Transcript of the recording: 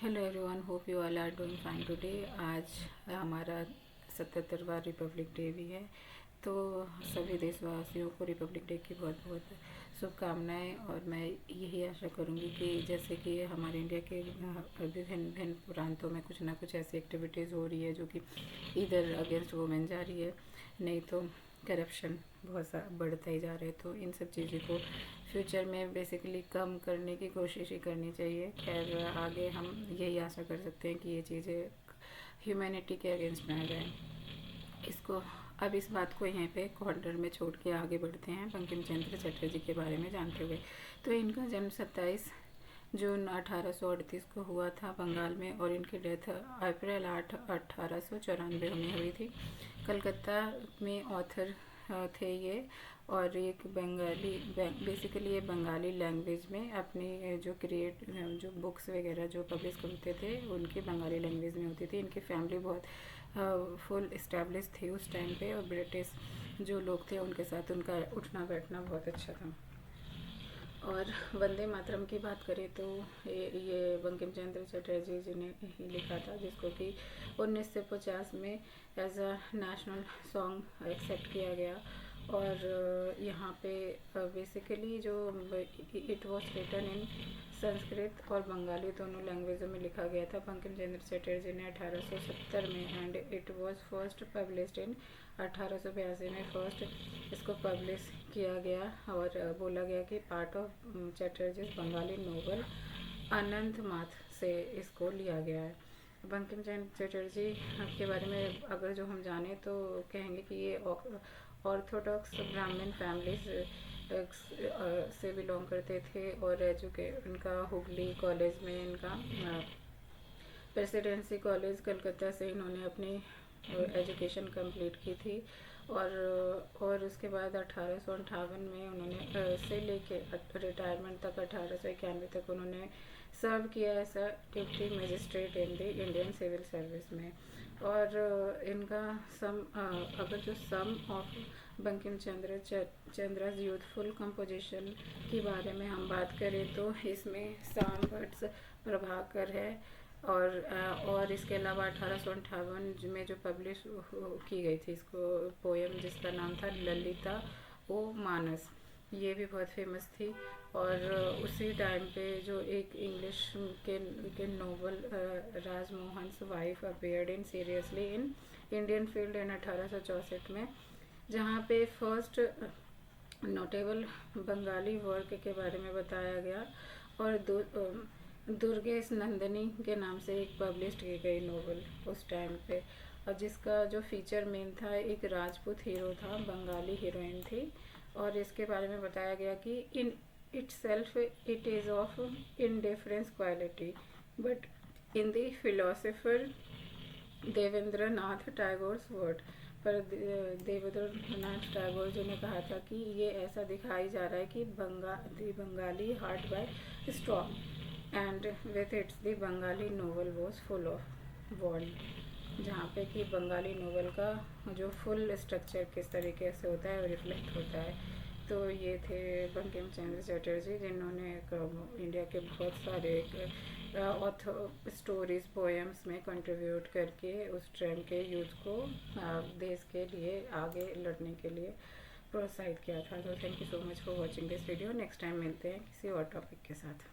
Hello everyone, hope you all are doing fine today. आज हमारा 77वां Republic day भी है, तो सभी देशवासियों को रिपब्लिक डे की बहुत बहुत शुभकामनाएं। और मैं यही आशा करूंगी कि जैसे कि हमारे इंडिया के विभिन्न भिन्न प्रांतों में कुछ ना कुछ ऐसी एक्टिविटीज़ हो रही है जो कि इधर अगेंस्ट वुमेन जा रही है, नहीं तो करप्शन बहुत सा बढ़ता ही जा रहा है। तो इन सब चीज़ों को फ्यूचर में बेसिकली कम करने की कोशिश ही करनी चाहिए। खैर, आगे हम यही आशा कर सकते हैं कि ये चीज़ें ह्यूमैनिटी के अगेंस्ट ना जाए। इसको अब इस बात को यहीं पे कॉर्नर में छोड़ के आगे बढ़ते हैं बंकिम चंद्र चटर्जी के बारे में जानते हुए। तो इनका जन्म 27 जून 1838 को हुआ था बंगाल में, और इनकी डेथ अप्रैल 8 1894 में हुई थी। कलकत्ता में ऑथर थे ये, और एक बंगाली बेसिकली ये बंगाली लैंग्वेज में अपनी जो बुक्स वगैरह जो पब्लिश करते थे उनकी बंगाली लैंग्वेज में होती थी। इनकी फैमिली बहुत फुल इस्टेब्लिश थी उस टाइम पे, और ब्रिटिश जो लोग थे उनके साथ उनका उठना बैठना बहुत अच्छा था। और वंदे मातरम की बात करें तो ये बंकिम चंद्र चटर्जी जी ने ही लिखा था, जिसको कि 1950 में as a national song accept किया गया। और यहाँ पे बेसिकली जो it was written in Sanskrit और बंगाली दोनों लैंग्वेजों में लिखा गया था बंकिम चंद्र चटर्जी ने 1870 में, and it was first published in 1882 में फर्स्ट इसको पब्लिश किया गया। और बोला गया कि part of Chatterjee Bengali novel Anand Math से इसको लिया गया है। बंकिम चंद्र चटर्जी के बारे में अगर जो हम जाने तो कहेंगे कि ये ऑर्थोडॉक्स ब्राह्मण फैमिली से बिलोंग करते थे, और इनका हुगली कॉलेज में इनका प्रेसिडेंसी कॉलेज कलकत्ता से इन्होंने अपनी एजुकेशन कंप्लीट की थी। और उसके बाद 1858 में उन्होंने से लेके रिटायरमेंट तक 1891 तक उन्होंने सर्व किया as a deputy magistrate in the Indian civil service में। और इनका अगर जो some of Bankim Chandra youthful composition के बारे में हम बात करें तो इसमें साम भट्ट प्रभाकर है। और इसके अलावा 1858 में जो पब्लिश की गई थी इसको पोएम, जिसका नाम था ललिता ओ मानस, ये भी बहुत फेमस थी। और उसी टाइम पे जो एक इंग्लिश के novel Rajmohan wife appeared in seriously in Indian field इन 1864 में, जहाँ पे फर्स्ट नोटेबल बंगाली वर्क के बारे में बताया गया। और दुर्गेश नंदिनी के नाम से एक पब्लिश की गई नोवेल उस टाइम पे, और जिसका जो फीचर मेन था एक राजपूत हीरो था, बंगाली हीरोइन थी। और इसके बारे में बताया गया कि इन itself it is of indifference quality, but in the philosopher Debendranath टैगोर's word, पर देवेंद्रनाथ टैगोर जी ने कहा था कि ये ऐसा दिखाई जा रहा है कि Bengali heart by strong, and with its the Bengali novel was full of want, जहाँ पे कि बंगाली नोवेल का जो फुल स्ट्रक्चर किस तरीके से होता है रिफ्लेक्ट होता है। तो ये थे बंकिम चंद्र चटर्जी, जिन्होंने इंडिया के बहुत सारे स्टोरीज पोएम्स में कंट्रीब्यूट करके उस टाइम के यूथ को देश के लिए आगे लड़ने के लिए प्रोत्साहित किया था। तो thank you so much for watching this video. Next time मिलते हैं किसी और टॉपिक के साथ।